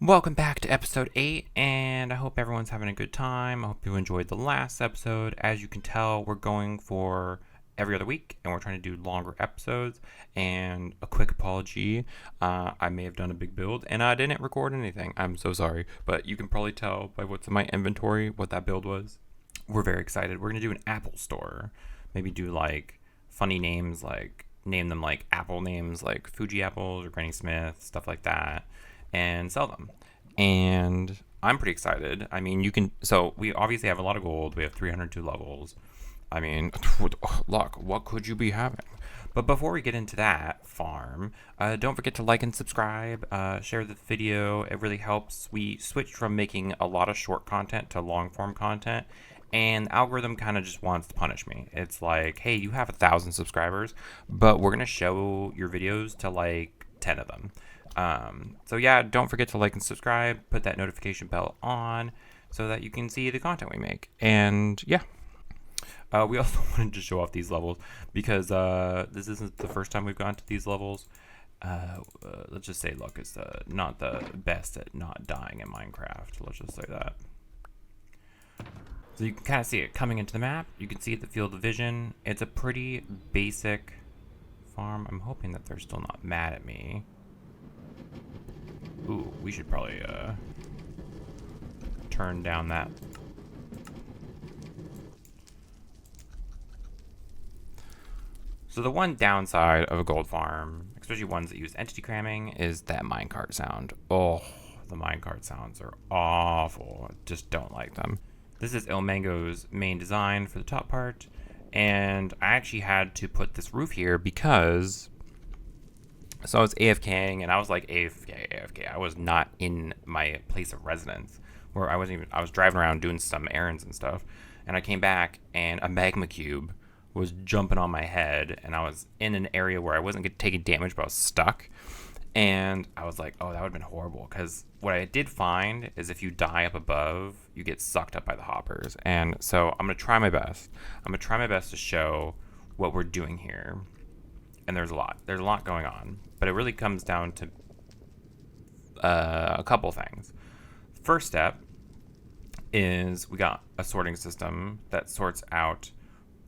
Welcome back to episode 8, and I hope everyone's having a good time. I hope you enjoyed the last episode. As you can tell, we're going for every other week, and we're trying to do longer episodes. And a quick apology, I may have done a big build, and I didn't record anything. I'm so sorry, but you can probably tell by what's in my inventory what that build was. We're very excited. We're going to do an Apple store. Maybe do like funny names, like name them like Apple names, like Fuji Apples or Granny Smith, stuff like that, and sell them. And I'm pretty excited. I mean, so we obviously have a lot of gold. We have 302 levels. I mean, luck, what could you be having? But before we get into that farm, don't forget to like and subscribe, share the video. It really helps. We switched from making a lot of short content to long form content, and the algorithm kind of just wants to punish me. It's like, hey, you have 1,000 subscribers, but we're going to show your videos to like 10 of them. So yeah, don't forget to like and subscribe, put that notification bell on so that you can see the content we make. And yeah, we also wanted to show off these levels because this isn't the first time we've gone to these levels. Let's just say luck is not the best at not dying in Minecraft. Let's just say that. So you can kind of see it coming into the map. You can see it the field of vision. It's a pretty basic farm. I'm hoping that they're still not mad at me. Ooh, we should probably turn down that. So the one downside of a gold farm, especially ones that use entity cramming, is that minecart sound. Oh, the minecart sounds are awful. I just don't like them. This is Ilmango's main design for the top part, and I actually had to put this roof here because... So I was AFKing, and I was like AFK. I was not in my place of residence, where I was driving around doing some errands and stuff, and I came back, and a magma cube was jumping on my head, and I was in an area where I wasn't taking damage, but I was stuck, and I was like, oh, that would have been horrible, because what I did find is if you die up above, you get sucked up by the hoppers, and so I'm going to try my best. I'm going to try my best to show what we're doing here. And there's a lot going on, but it really comes down to a couple things. First step is we got a sorting system that sorts out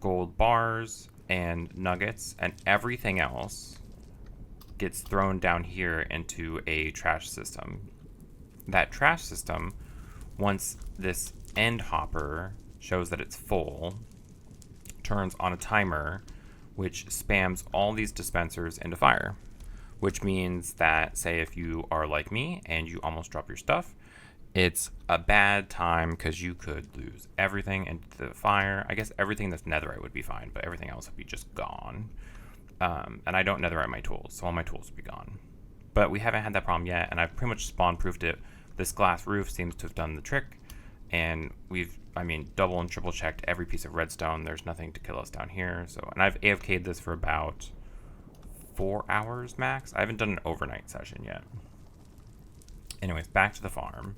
gold bars and nuggets, and everything else gets thrown down here into a trash system. That trash system, once this end hopper shows that it's full, turns on a timer which spams all these dispensers into fire, which means that, say, if you are like me and you almost drop your stuff, it's a bad time because you could lose everything into the fire. I guess everything that's netherite would be fine, but everything else would be just gone. And I don't netherite my tools, so all my tools would be gone. But we haven't had that problem yet, and I've pretty much spawn-proofed it. This glass roof seems to have done the trick, and double and triple checked every piece of redstone. There's nothing to kill us down here. And I've AFK'd this for about 4 hours max. I haven't done an overnight session yet. Anyways, back to the farm.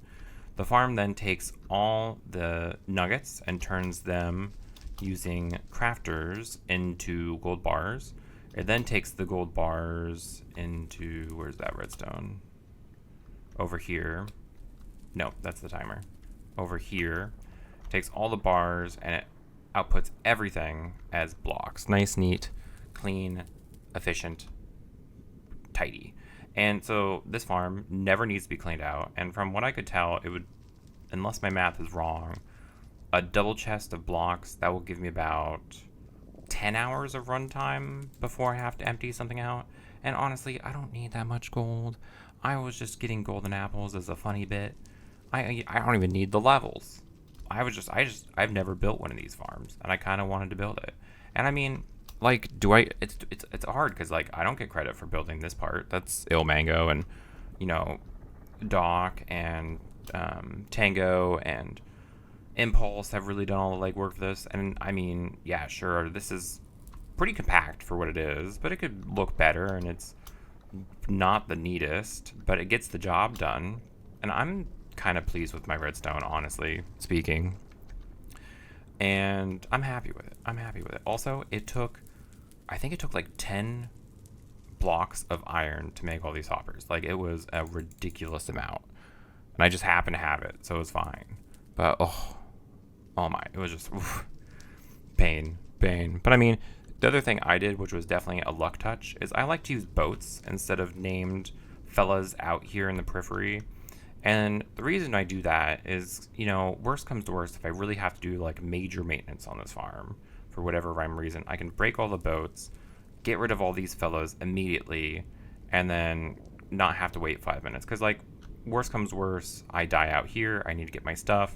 The farm then takes all the nuggets and turns them using crafters into gold bars. It then takes the gold bars into, where's that redstone? Over here. No, that's the timer. Over here, takes all the bars and it outputs everything as blocks. Nice, neat, clean, efficient, tidy. And so this farm never needs to be cleaned out. And from what I could tell, it would, unless my math is wrong, a double chest of blocks, that will give me about 10 hours of runtime before I have to empty something out. And honestly, I don't need that much gold. I was just getting golden apples as a funny bit. I don't even need the levels. I've never built one of these farms, and I kind of wanted to build it. And I mean, like, it's hard because like I don't get credit for building this part. That's Ilmango and, you know, Doc and Tango and Impulse have really done all the legwork for this. And I mean, yeah, sure, this is pretty compact for what it is, but it could look better, and it's not the neatest, but it gets the job done. And I'm kind of pleased with my redstone, honestly speaking, and I'm happy with it. Also, I think it took like 10 blocks of iron to make all these hoppers. Like, it was a ridiculous amount. and I just happened to have it, so it was fine. But oh my, it was just pain. But I mean, the other thing I did, which was definitely a luck touch, is I like to use boats instead of named fellas out here in the periphery. And the reason I do that is, you know, worst comes to worst, if I really have to do like major maintenance on this farm for whatever rhyme reason, I can break all the boats, get rid of all these fellows immediately, and then not have to wait 5 minutes. Because, like, worst comes worst, I die out here, I need to get my stuff.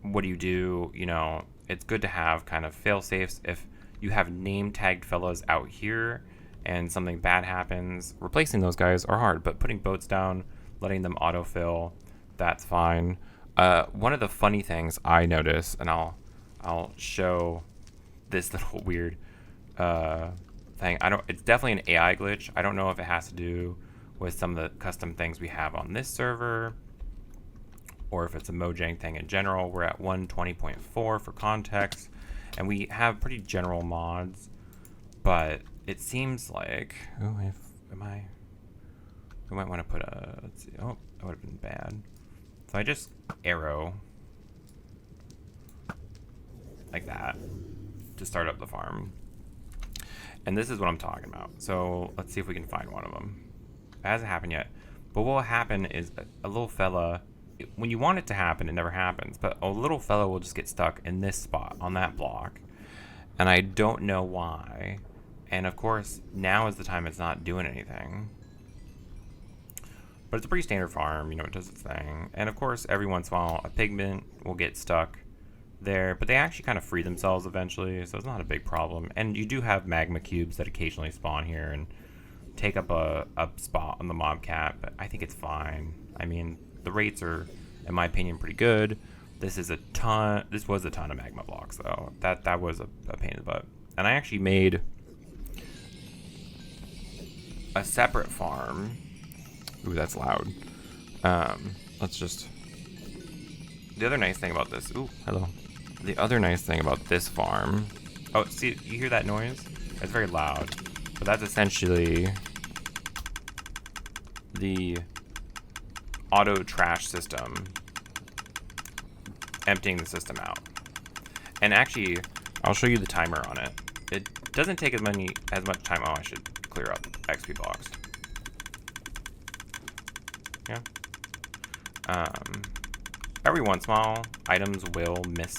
What do? You know, it's good to have kind of fail safes. If you have name tagged fellows out here and something bad happens, replacing those guys are hard, but putting boats down, letting them autofill, that's fine. One of the funny things I noticed, and I'll show this little weird thing. It's definitely an AI glitch. I don't know if it has to do with some of the custom things we have on this server, or if it's a Mojang thing in general. We're at 120.4 for context, and we have pretty general mods, but it seems like, we might want to put a, let's see, that would have been bad. So I just arrow like that to start up the farm. And this is what I'm talking about. So let's see if we can find one of them. It hasn't happened yet. But what will happen is a little fella, when you want it to happen, it never happens. But a little fella will just get stuck in this spot on that block. And I don't know why. And of course, now is the time it's not doing anything. But it's a pretty standard farm, you know, it does its thing. And of course, every once in a while, a pigment will get stuck there, but they actually kind of free themselves eventually, so it's not a big problem. And you do have magma cubes that occasionally spawn here and take up a spot on the mob cap, but I think it's fine. I mean, the rates are, in my opinion, pretty good. This was a ton of magma blocks, though. That was a pain in the butt. And I actually made a separate farm. Ooh, that's loud. Let's just... The other nice thing about this... Ooh, hello. The other nice thing about this farm... Oh, see, you hear that noise? It's very loud. But that's essentially the auto trash system emptying the system out. And actually, I'll show you the timer on it. It doesn't take as much time. Oh, I should clear up XP blocks. Yeah. Every once in a while, items will miss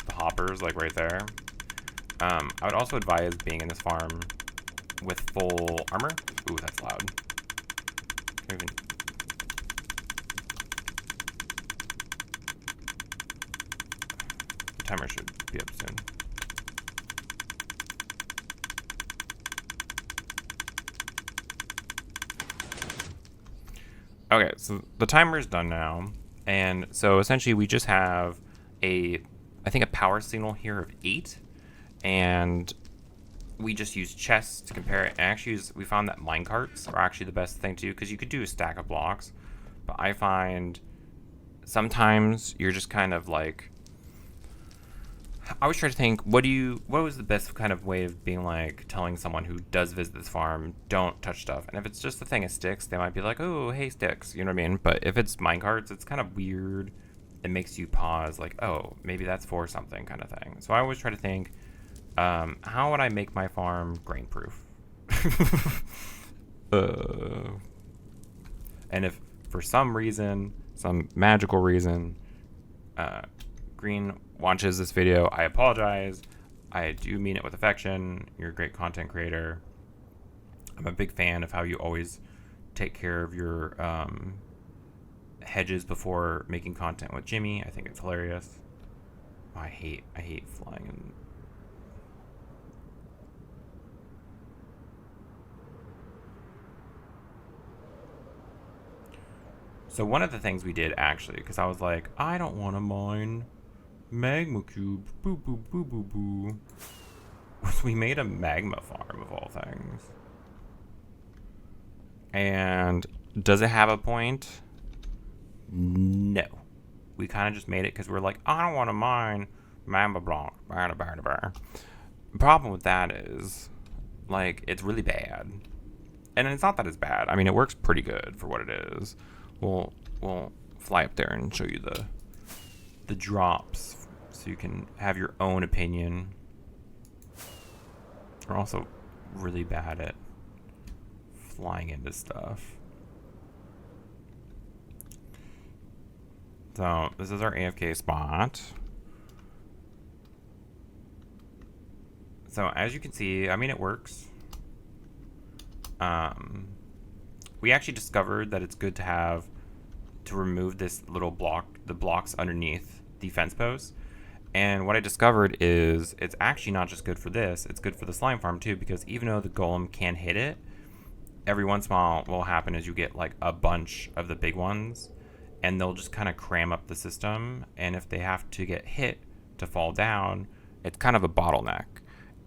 the hoppers, like right there. I would also advise being in this farm with full armor. Ooh, that's loud. The timer should be up soon. Okay, so the timer is done now, and so essentially we just have I think a power signal here of 8, and we just use chests to compare it. And actually, we found that minecarts are actually the best thing to do, because you could do a stack of blocks, but I find sometimes you're just kind of like, I always try to think, what was the best kind of way of being like, telling someone who does visit this farm, don't touch stuff. And if it's just a thing of sticks, they might be like, oh, hey, sticks, you know what I mean? But if it's minecarts, it's kind of weird. It makes you pause, like, oh, maybe that's for something kind of thing. So I always try to think, how would I make my farm grain proof? And if for some reason, some magical reason, Green watches this video, I apologize. I do mean it with affection. You're a great content creator. I'm a big fan of how you always take care of your hedges before making content with Jimmy. I think it's hilarious. Oh, I hate flying in. So one of the things we did, actually, because I was like, I don't want to mine magma cube, boo boo boo boo boo, was we made a magma farm of all things. And does it have a point? No. We kind of just made it because we're like, I don't want to mine magma block. The problem with that is, like, it's really bad. And it's not that it's bad. I mean, it works pretty good for what it is. Well, we'll fly up there and show you the drops so you can have your own opinion. We're also really bad at flying into stuff. So this is our AFK spot. So as you can see, I mean, it works. We actually discovered that it's good to remove this little block, the blocks underneath the fence posts. And what I discovered is it's actually not just good for this, it's good for the slime farm too, because even though the golem can hit it, every once in a while what will happen is you get like a bunch of the big ones and they'll just kind of cram up the system. And if they have to get hit to fall down, it's kind of a bottleneck.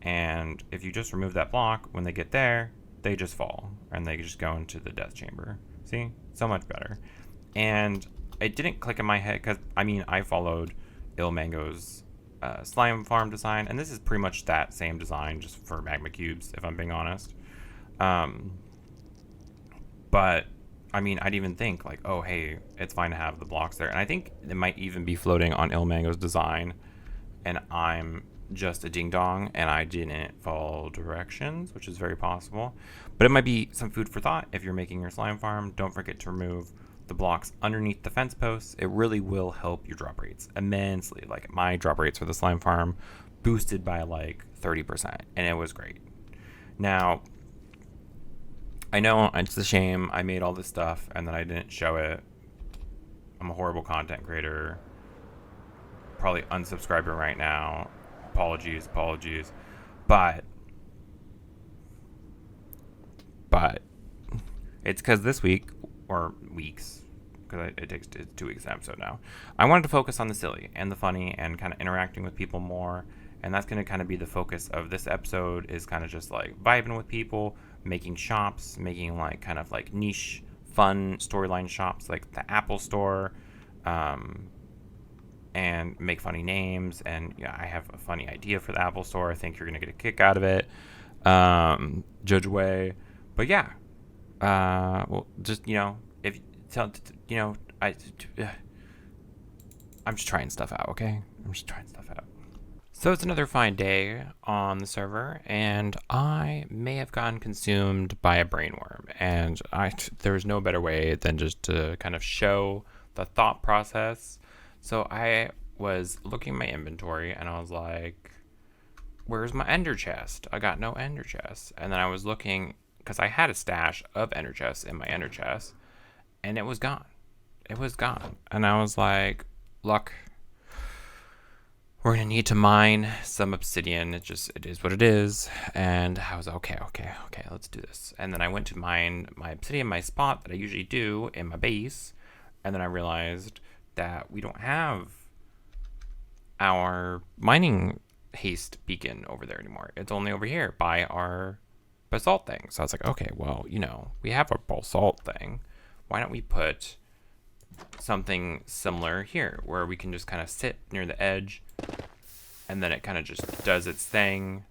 And if you just remove that block, when they get there, they just fall and they just go into the death chamber. See? So much better. And it didn't click in my head because, I mean, I followed Ilmango's slime farm design, and this is pretty much that same design just for magma cubes, if I'm being honest. But, I mean, I'd even think like, oh, hey, it's fine to have the blocks there. And I think it might even be floating on Ilmango's design, and I'm just a ding-dong and I didn't follow directions, which is very possible. But it might be some food for thought. If you're making your slime farm, don't forget to remove the blocks underneath the fence posts. It really will help your drop rates immensely. Like my drop rates for the slime farm boosted by like 30%, and it was great. Now, I know it's a shame I made all this stuff and then I didn't show it. I'm a horrible content creator. Probably unsubscribing right now. Apologies. But it's because this week, or weeks, because it's 2 weeks an episode now, I wanted to focus on the silly and the funny and kind of interacting with people more. And that's going to kind of be the focus of this episode, is kind of just like vibing with people, making shops, making like kind of like niche, fun storyline shops like the Apple Store, and make funny names. And yeah, I have a funny idea for the Apple Store. I think you're going to get a kick out of it. Judge away. But yeah, well, just, you know, if, you know, I'm just trying stuff out, okay? I'm just trying stuff out. So it's another fine day on the server, and I may have gotten consumed by a brainworm, and there was no better way than just to kind of show the thought process. So I was looking at my inventory, and I was like, where's my ender chest? I got no ender chest. And then I was looking, because I had a stash of ender chests in my ender chest, and it was gone. It was gone. And I was like, luck. We're going to need to mine some obsidian. It is what it is. And I was okay, let's do this. And then I went to mine my obsidian, my spot that I usually do in my base. And then I realized that we don't have our mining haste beacon over there anymore. It's only over here by our basalt thing. So I was like, okay, well, you know, we have our basalt thing. Why don't we put something similar here where we can just kind of sit near the edge and then it kind of just does its thing,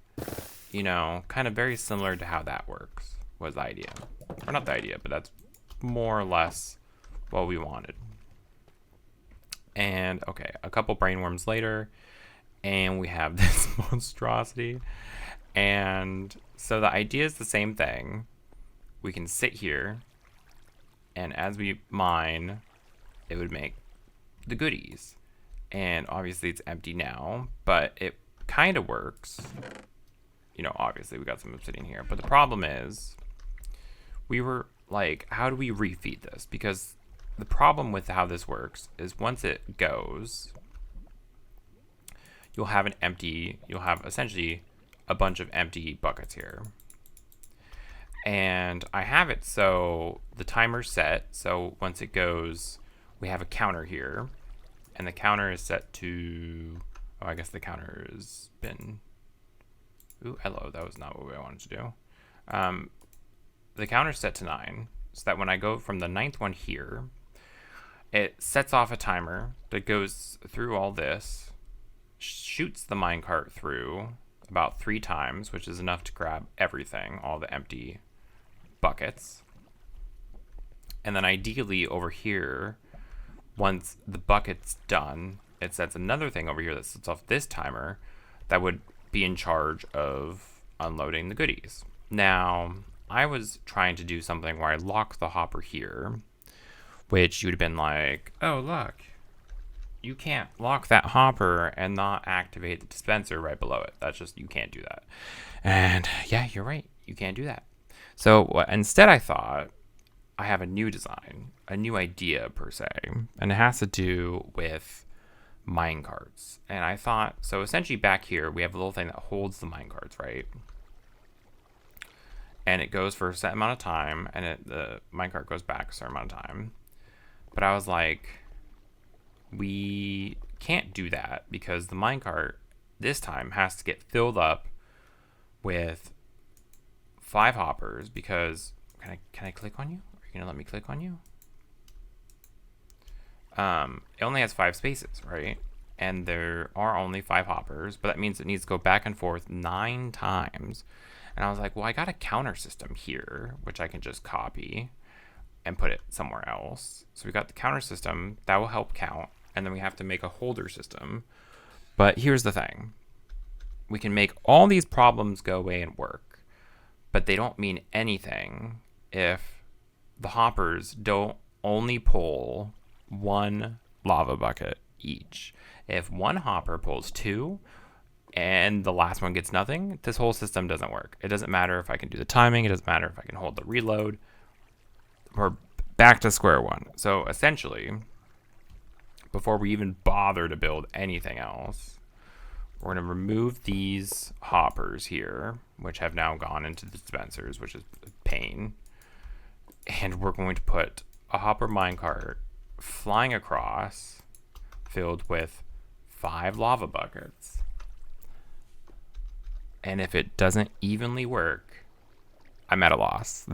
you know, kind of very similar to how that works was the idea. Or not the idea, but that's more or less what we wanted. And okay, a couple brainworms later, and we have this monstrosity. And so the idea is the same thing. We can sit here, and as we mine, it would make the goodies. And obviously it's empty now, but it kind of works. You know, obviously we got some obsidian here, but the problem is we were like, how do we refeed this? Because the problem with how this works is once it goes, you'll have essentially a bunch of empty buckets here. And I have it so the timer's set. So once it goes, we have a counter here. And the counter is set to, oh, I guess the counter has been, ooh, hello, that was not what I wanted to do. The counter's set to 9, so that when I go from the 9th one here, it sets off a timer that goes through all this, shoots the minecart through about 3 times, which is enough to grab everything, all the empty buckets. And then ideally over here, once the bucket's done, it sets another thing over here that sets off this timer that would be in charge of unloading the goodies. Now, I was trying to do something where I lock the hopper here, which you would have been like, oh, look, you can't lock that hopper and not activate the dispenser right below it. That's just, you can't do that. And yeah, you're right. You can't do that. So instead I thought, I have a new design, a new idea per se, and it has to do with mine carts. And I thought, so essentially back here, we have a little thing that holds the mine carts, right? And it goes for a set amount of time, and the minecart goes back a certain amount of time. But I was like, we can't do that because the minecart this time has to get filled up with 5 hoppers. Because can I click on you? Are you gonna let me click on you? It only has 5 spaces, right? And there are only 5 hoppers, but that means it needs to go back and forth 9 times. And I was like, well, I got a counter system here, which I can just copy and put it somewhere else. So we got the counter system that will help count, and then we have to make a holder system. But here's the thing. We can make all these problems go away and work, but they don't mean anything if the hoppers don't only pull 1 lava bucket each. If one hopper pulls 2 and the last one gets nothing, this whole system doesn't work. It doesn't matter if I can do the timing. It doesn't matter if I can hold the reload. We're back to square one. So essentially, before we even bother to build anything else, we're going to remove these hoppers here, which have now gone into the dispensers, which is a pain. And we're going to put a hopper minecart flying across, filled with 5 lava buckets. And if it doesn't evenly work, I'm at a loss.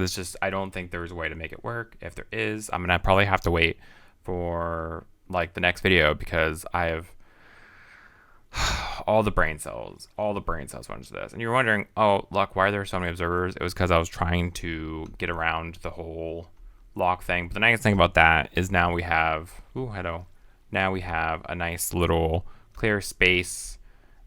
I don't think there's a way to make it work. If there is, I'm gonna probably have to wait for like the next video because I have all the brain cells went into this. And you're wondering, oh, look, why are there so many observers? It was because I was trying to get around the whole lock thing. But the nice thing about that is now we have, now we have a nice little clear space,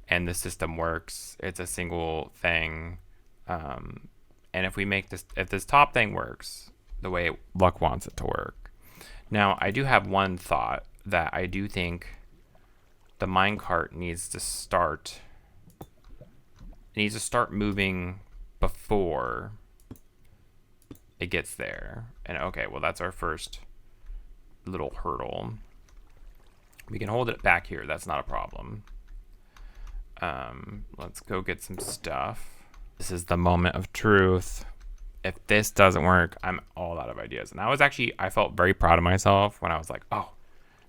and the system works. It's a single thing. And if we make this, if this top thing works the way Luck wants it to work. Now, I do have one thought that I do think the minecart needs to start moving before it gets there. And okay, well, that's our first little hurdle. We can hold it back here. That's not a problem. Let's go get some stuff. This is the moment of truth. If this doesn't work, I'm all out of ideas. And I felt very proud of myself when I was like, oh,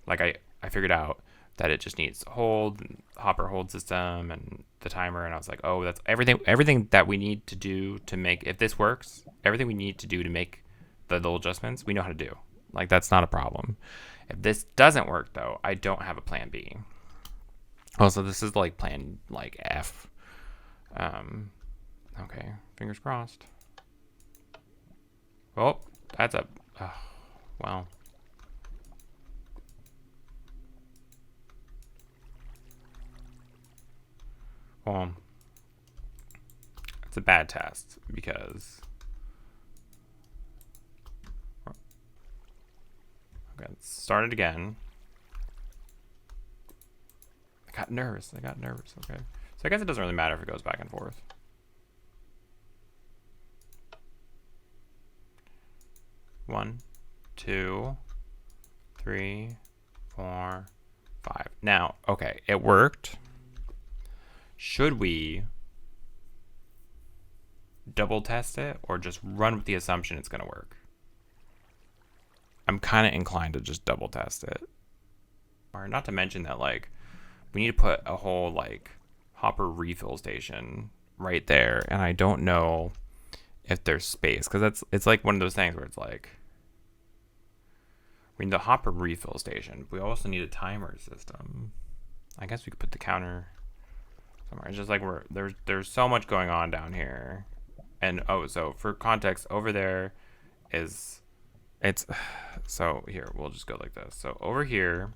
like I figured out that it just needs to hold, and hopper hold system and the timer. And I was like, oh, that's everything that we need to do to make, if this works, everything we need to do to make the little adjustments, we know how to do. Like, that's not a problem. If this doesn't work though, I don't have a plan B. Also, this is like plan like F. Okay, fingers crossed. Oh, that's a, well. Well, it's a bad test because, okay, let's start it again. I got nervous, okay. So I guess it doesn't really matter if it goes back and forth. One, 2, 3, 4, 5. Now, okay, it worked. Should we double test it or just run with the assumption it's going to work? I'm kind of inclined to just double test it. Or not to mention that, like, we need to put a whole, like, hopper refill station right there. And I don't know if there's space, because it's like one of those things where it's like, we need the hopper refill station. We also need a timer system. I guess we could put the counter somewhere. It's just like there's so much going on down here. And oh, so for context, over there is It's so here, we'll just go like this. So over here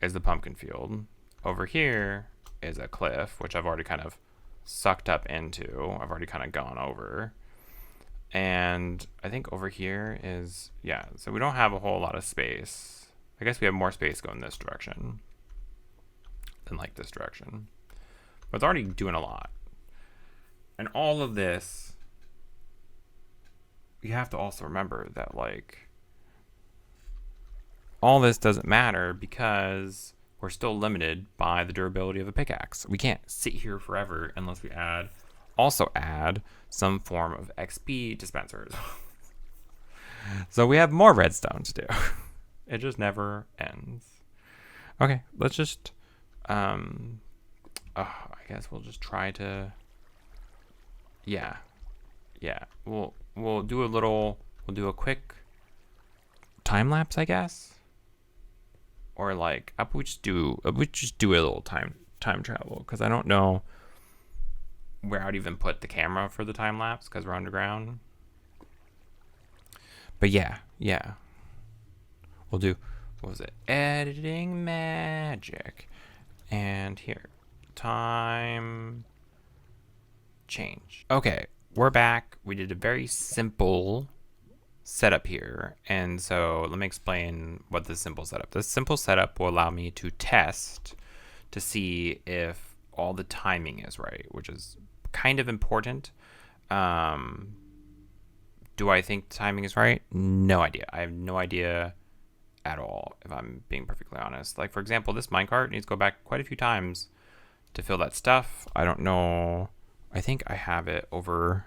is the pumpkin field. Over here is a cliff, which I've already kind of sucked up into. I've already kind of gone over. And I think over here is, yeah, so we don't have a whole lot of space. I guess we have more space going this direction than like this direction. But it's already doing a lot. And all of this, you have to also remember that like all this doesn't matter because we're still limited by the durability of a pickaxe. We can't sit here forever unless we also add some form of XP dispensers. So we have more redstone to do. It just never ends. Okay, let's just I guess we'll just try to, yeah, we'll do a quick time lapse, I guess, or like we just do a little time travel, because I don't know where I'd even put the camera for the time lapse because we're underground. But yeah, we'll do, what was it, editing magic, and here, time change. Okay, we're back. We did a very simple setup here, and so let me explain what this simple setup. This simple setup will allow me to test to see if all the timing is right, which is kind of important. Do I think the timing is right? No idea. I have no idea at all, if I'm being perfectly honest. Like, for example, this minecart needs to go back quite a few times to fill that stuff. I don't know. I think I have it over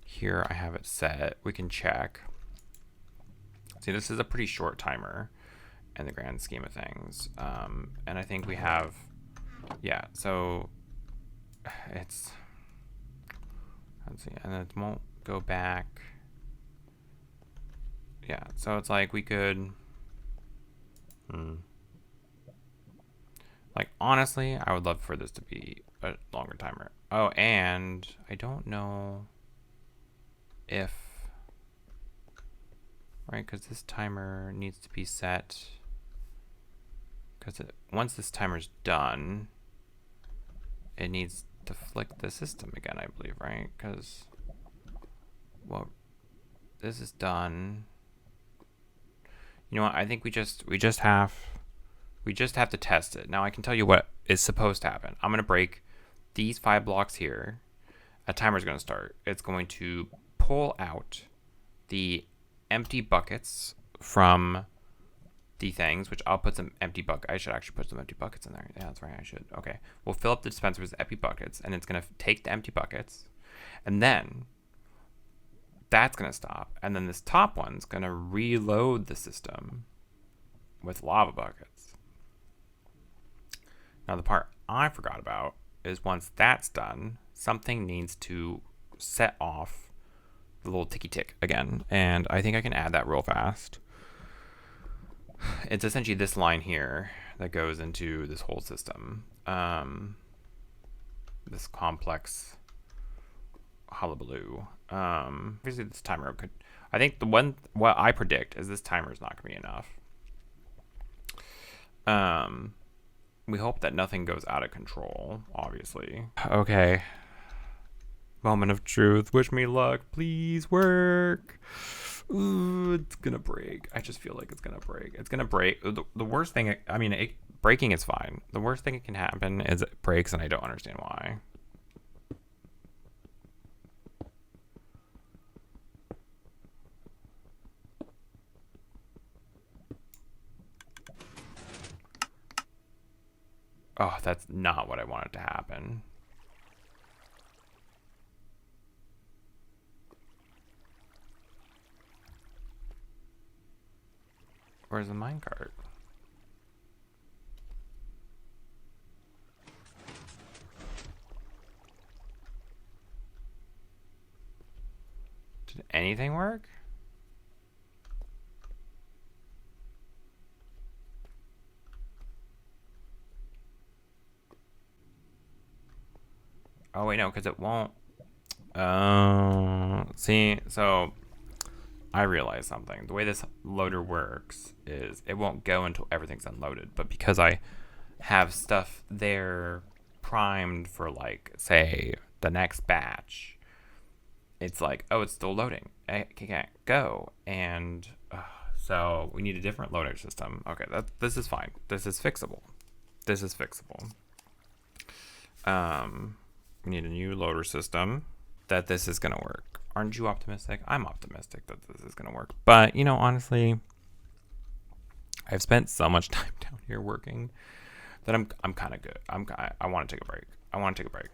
here. I have it set. We can check. See, this is a pretty short timer in the grand scheme of things. And I think we have, yeah, so it's, let's see, and it won't go back. Yeah, so it's like we could, like, honestly, I would love for this to be a longer timer. Oh, and I don't know if, right, because this timer needs to be set, because once this timer's done, it needs to flick the system again, I believe, right? Because, well, this is done. You know what? I think we just have to test it. Now I can tell you what is supposed to happen. I'm gonna break these 5 blocks here. A timer's gonna start. It's going to pull out the empty buckets from the things, which I'll put some empty bucket. I should actually put some empty buckets in there. Yeah, that's right. I should. Okay. We'll fill up the dispenser with empty buckets, and it's gonna take the empty buckets, and then that's going to stop. And then this top one's going to reload the system with lava buckets. Now, the part I forgot about is once that's done, something needs to set off the little ticky tick again. And I think I can add that real fast. It's essentially this line here that goes into this whole system. This complex hullabaloo. Obviously this timer could, I think what I predict is this timer is not gonna be enough. We hope that nothing goes out of control, obviously. Okay. Moment of truth. Wish me luck. Please work. Ooh, it's gonna break. I just feel like it's gonna break. It's gonna break. The worst thing, I mean, breaking is fine. The worst thing that can happen is it breaks and I don't understand why. Oh, that's not what I wanted to happen. Where's the minecart? Did anything work? Oh wait, no, because it won't. See, so I realized something. The way this loader works is it won't go until everything's unloaded. But because I have stuff there primed for, like, say, the next batch, it's like, oh, it's still loading. I can't go. And so we need a different loader system. Okay, this is fine. This is fixable. This is fixable. We need a new loader system that this is going to work. Aren't you optimistic? I'm optimistic that this is going to work. But, you know, honestly, I've spent so much time down here working that I'm kind of good. I want to take a break.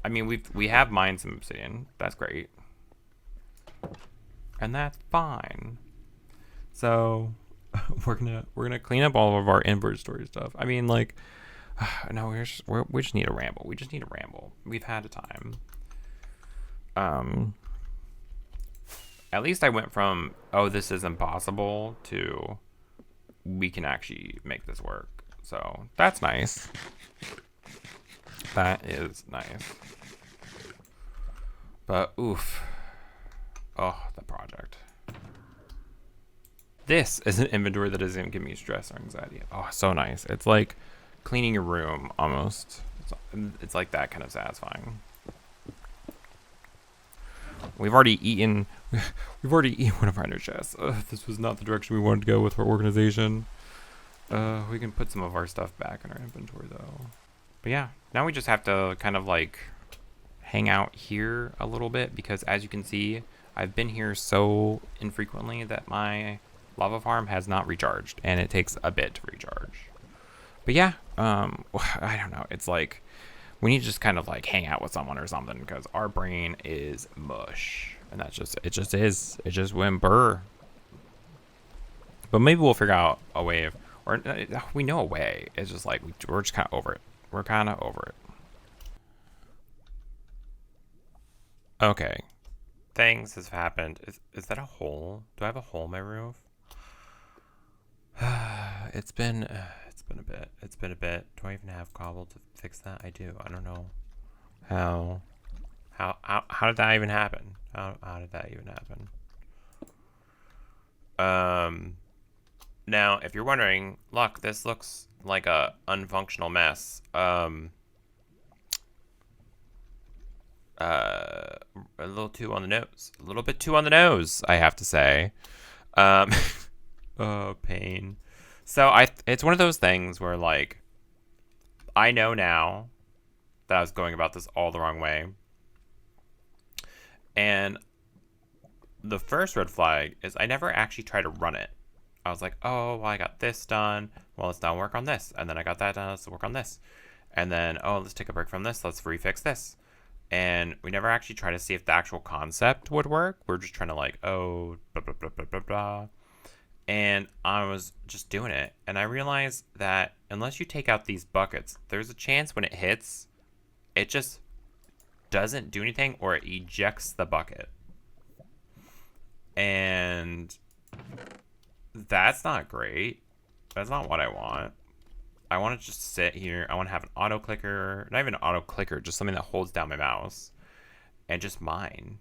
I mean, we have mined some obsidian. That's great. And that's fine. So we're gonna clean up all of our inventory stuff. I mean, like, no, we just need a ramble. We just need a ramble. We've had a time. At least I went from, oh, this is impossible, to we can actually make this work. So that's nice. That is nice. But oof. Oh, the project. This is an inventory that doesn't give me stress or anxiety. Oh, so nice. It's like cleaning your room almost. It's like that kind of satisfying. We've already eaten one of our inner chests. This was not the direction we wanted to go with our organization. We can put some of our stuff back in our inventory though. But yeah, now we just have to kind of like hang out here a little bit, because as you can see, I've been here so infrequently that my lava farm has not recharged, and it takes a bit to recharge. But yeah, I don't know. It's like we need to just kind of like hang out with someone or something, because our brain is mush, and it just is. It just went burr. But maybe we'll figure out a way of, or we know a way. It's just like we're just kind of over it. We're kind of over it. Okay. Things have happened. Is that a hole? Do I have a hole in my roof? It's been a bit. It's been a bit. Do I even have cobble to fix that? I do. I don't know. How did that even happen? How did that even happen? Now, if you're wondering, look, this looks like a unfunctional mess. A little too on the nose. A little bit too on the nose, I have to say. Oh, pain. So it's one of those things where, like, I know now that I was going about this all the wrong way. And the first red flag is I never actually tried to run it. I was like, oh, well, I got this done. Well, let's now work on this. And then I got that done. Let's work on this. And then, oh, let's take a break from this. Let's refix this. And we never actually try to see if the actual concept would work. We're just trying to like, oh, blah, blah, blah, blah, blah, blah. And I was just doing it. And I realized that unless you take out these buckets, there's a chance when it hits, it just doesn't do anything, or it ejects the bucket. And that's not great. That's not what I want. I want to just sit here. I want to have an auto clicker, not even an auto clicker, just something that holds down my mouse and just mine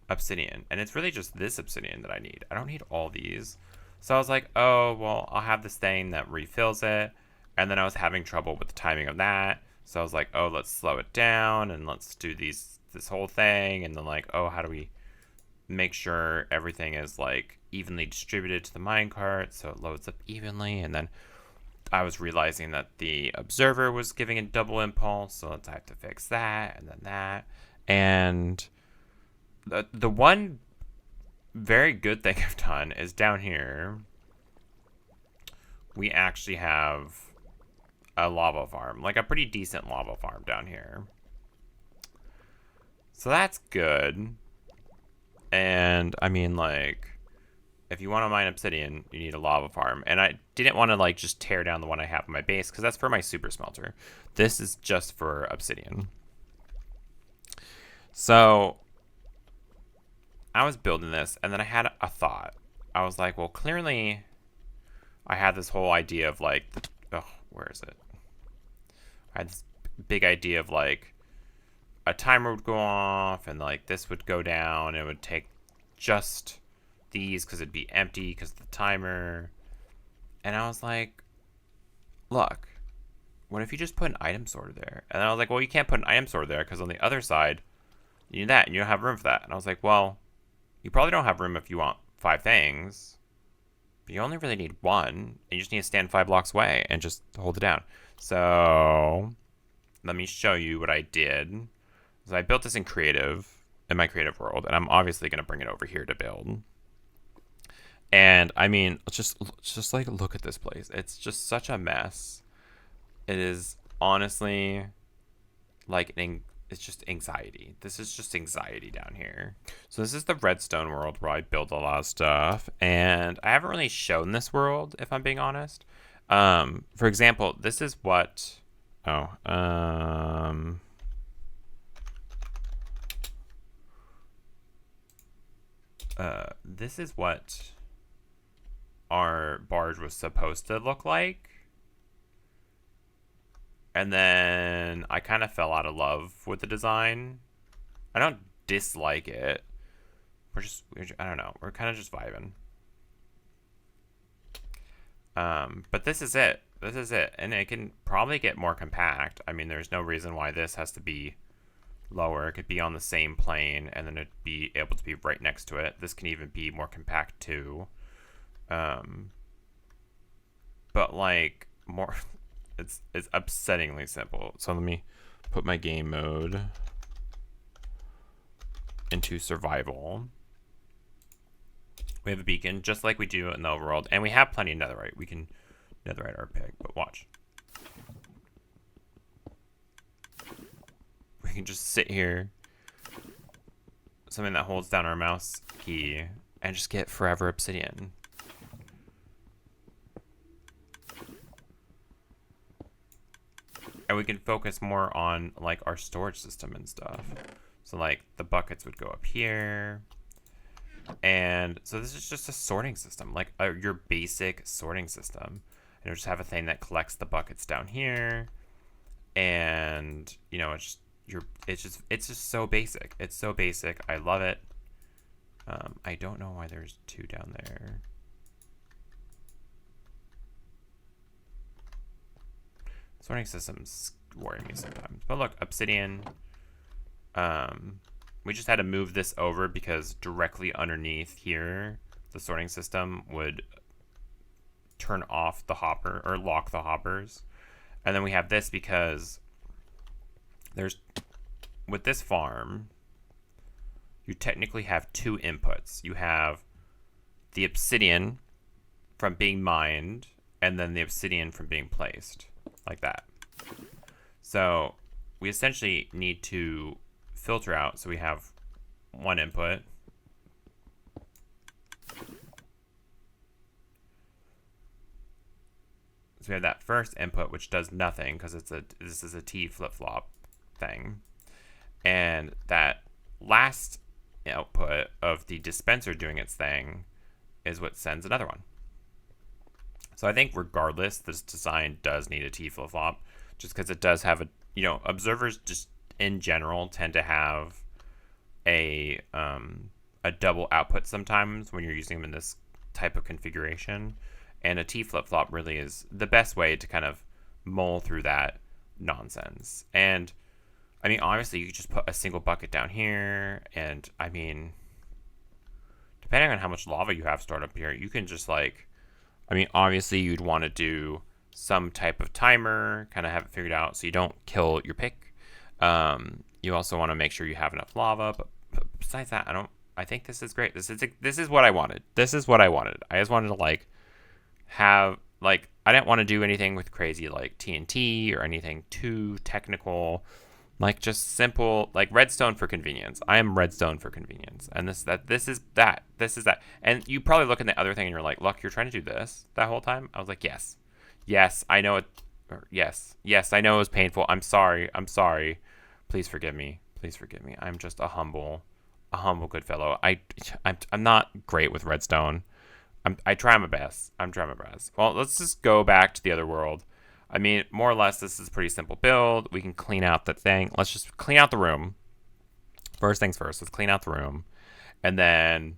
obsidian. And it's really just this obsidian that I need. I don't need all these. So I was like, oh, well, I'll have this thing that refills it. And then I was having trouble with the timing of that. So I was like, oh, let's slow it down and let's do this whole thing. And then like, oh, how do we make sure everything is like evenly distributed to the minecart so it loads up evenly? And then I was realizing that the observer was giving a double impulse, so let's have to fix that, and then that. And the one very good thing I've done is down here, we actually have a lava farm, like a pretty decent lava farm down here. So that's good. And I mean, like, if you want to mine obsidian, you need a lava farm. And I didn't want to like just tear down the one I have in my base, because that's for my super smelter. This is just for obsidian. So I was building this, and then I had a thought. I was like, well, clearly I had this whole idea of like, where is it? I had this big idea of like a timer would go off, and like this would go down. It would take just these because it'd be empty because of the timer. And I was like, look, what if you just put an item sorter there? And then I was like, well, you can't put an item sorter there because on the other side, you need that, and you don't have room for that. And I was like, well, you probably don't have room if you want 5 things. But you only really need 1, and you just need to stand 5 blocks away and just hold it down. So let me show you what I did. So I built this in my creative world, and I'm obviously going to bring it over here to build. And I mean, just like look at this place. It's just such a mess. It is honestly like it's just anxiety. This is just anxiety down here. So this is the redstone world where I build a lot of stuff, and I haven't really shown this world if I'm being honest. For example, this is what this is what our barge was supposed to look like. And then I kind of fell out of love with the design. I don't dislike it. I don't know. We're kind of just vibing. But this is it. This is it. And it can probably get more compact. I mean, there's no reason why this has to be lower. It could be on the same plane, and then it'd be able to be right next to it. This can even be more compact too. But like more... It's upsettingly simple. So let me put my game mode into survival. We have a beacon, just like we do in the overworld, and we have plenty of netherite. We can netherite our pig, but watch. We can just sit here, something that holds down our mouse key, and just get forever obsidian. And we can focus more on like our storage system and stuff. So like the buckets would go up here. And so this is just a sorting system, like your basic sorting system. And you'll just have a thing that collects the buckets down here. And you know, it's just so basic. It's so basic. I love it. I don't know why there's 2 down there. Sorting systems worry me sometimes. But look, obsidian. We just had to move this over because directly underneath here, the sorting system would turn off the hopper or lock the hoppers. And then we have this because with this farm, you technically have 2 inputs. You have the obsidian from being mined, and then the obsidian from being placed. Like that. So we essentially need to filter out. So we have 1 input. So we have that first input, which does nothing because this is a T flip-flop thing. And that last output of the dispenser doing its thing is what sends another one. So I think regardless, this design does need a T flip-flop just because it does have observers just in general tend to have a double output sometimes when you're using them in this type of configuration. And a T flip-flop really is the best way to kind of mull through that nonsense. And I mean, obviously you could just put a single bucket down here. And I mean, depending on how much lava you have stored up here, you can just like, I mean, obviously you'd want to do some type of timer, kind of have it figured out so you don't kill your pick. You also want to make sure you have enough lava, but besides that, I think this is great. This is what I wanted. This is what I wanted. I just wanted to like have like, I didn't want to do anything with crazy like TNT or anything too technical. Like just simple, like redstone for convenience. I am redstone for convenience. And this is that. And you probably look at the other thing and you're like, look, you're trying to do this that whole time? I was like, yes. Yes, I know it. Yes, I know it was painful. I'm sorry. Please forgive me. I'm just a humble good fellow. I'm not great with redstone. I try my best. Well, let's just go back to the other world. I mean, more or less, this is a pretty simple build. We can clean out the thing. Let's just clean out the room. First things first, let's clean out the room. And then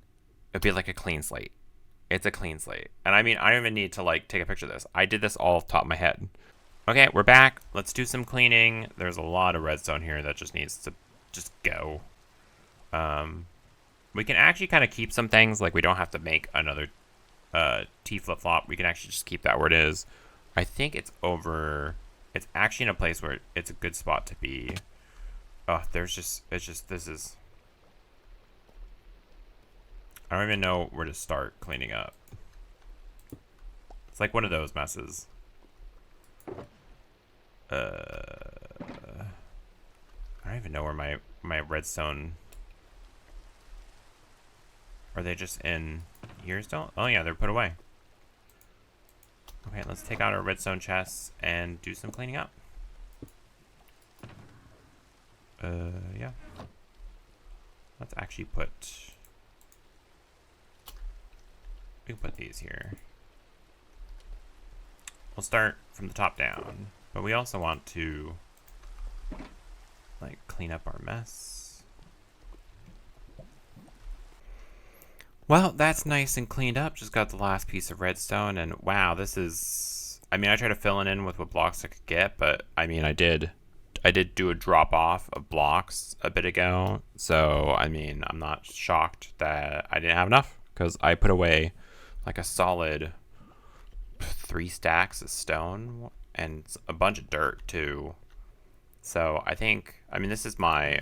it'd be like a clean slate. It's a clean slate. And I mean, I don't even need to like take a picture of this. I did this all off the top of my head. Okay, we're back. Let's do some cleaning. There's a lot of redstone here that just needs to just go. We can actually kind of keep some things. Like we don't have to make another T flip-flop. We can actually just keep that where it is. I think it's over. It's actually in a place where it's a good spot to be. Oh, this is. I don't even know where to start cleaning up. It's like one of those messes. I don't even know where my redstone. Are they just in here still? Oh yeah, they're put away. Okay, let's take out our redstone chests and do some cleaning up. Yeah. Let's actually put. We can put these here. We'll start from the top down, but we also want to like clean up our mess. Well, that's nice and cleaned up. Just got the last piece of redstone, and wow, this is. I mean, I tried to fill it in with what blocks I could get, but I mean, I did do a drop off of blocks a bit ago, so I mean, I'm not shocked that I didn't have enough because I put away like a solid 3 stacks of stone and a bunch of dirt too. So I think, I mean, this is my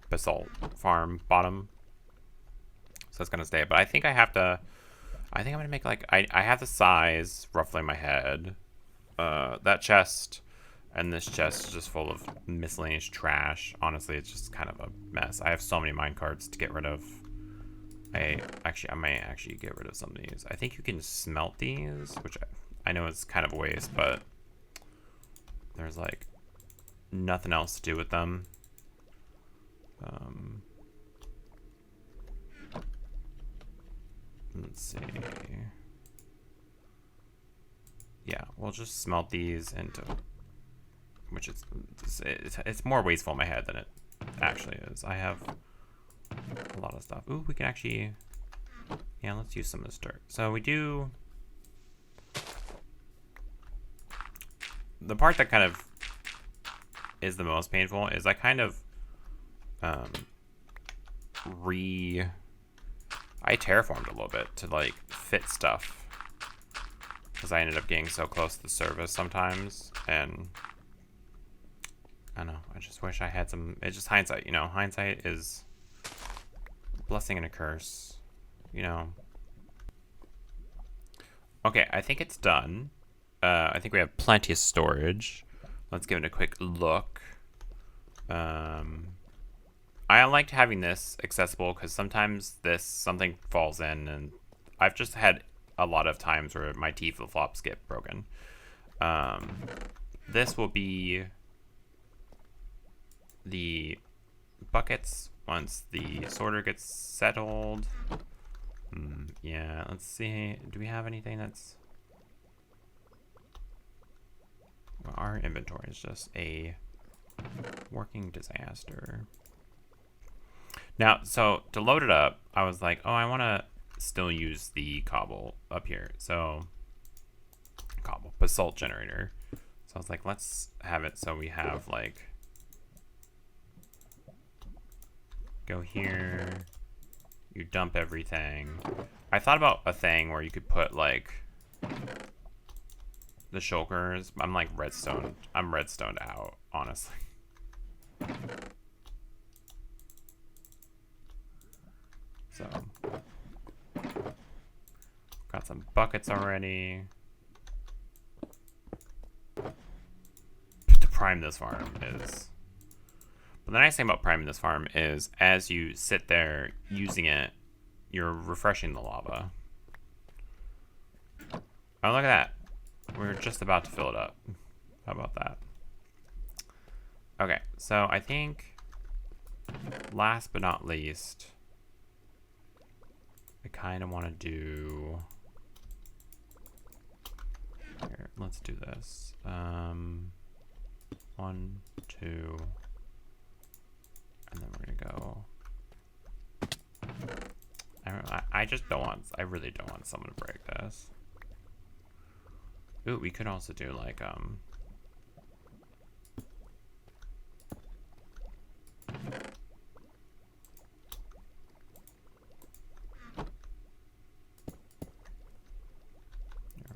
basalt farm bottom, so it's gonna stay. But I think I'm gonna make like I have the size roughly in my head. That chest and this chest is just full of miscellaneous trash. Honestly, it's just kind of a mess. I have so many minecarts to get rid of. I might actually get rid of some of these. I think you can smelt these, which I know is kind of a waste, but there's like nothing else to do with them. Let's see. Yeah, we'll just smelt these into, which it's more wasteful in my head than it actually is. I have a lot of stuff. Ooh, we can actually, yeah, let's use some of this dirt. So we do, the part that kind of is the most painful is I kind of I terraformed a little bit to like fit stuff because I ended up getting so close to the service sometimes, and I don't know, I just wish I had some. It's just hindsight, you know. Hindsight is a blessing and a curse, you know. Okay, I think it's done. I think we have plenty of storage. Let's give it a quick look. I liked having this accessible because sometimes something falls in, and I've just had a lot of times where my T flip-flops get broken. This will be the buckets once the sorter gets settled. Yeah, let's see. Do we have anything that's... Well, our inventory is just a working disaster. Now, so to load it up, I was like, oh, I want to still use the cobble up here. So, basalt generator. So I was like, let's have it so we have like, go here, you dump everything. I thought about a thing where you could put like the shulkers. I'm like redstone. I'm redstoned out, honestly. So, got some buckets already. To prime this farm is... But the nice thing about priming this farm is as you sit there using it, you're refreshing the lava. Oh, look at that. We're just about to fill it up. How about that? Okay, so I think last but not least, I kind of want to do... Here. let's do this. 1, 2, and then we're gonna go. I just don't want. I really don't want someone to break this. Ooh, we could also do like Here,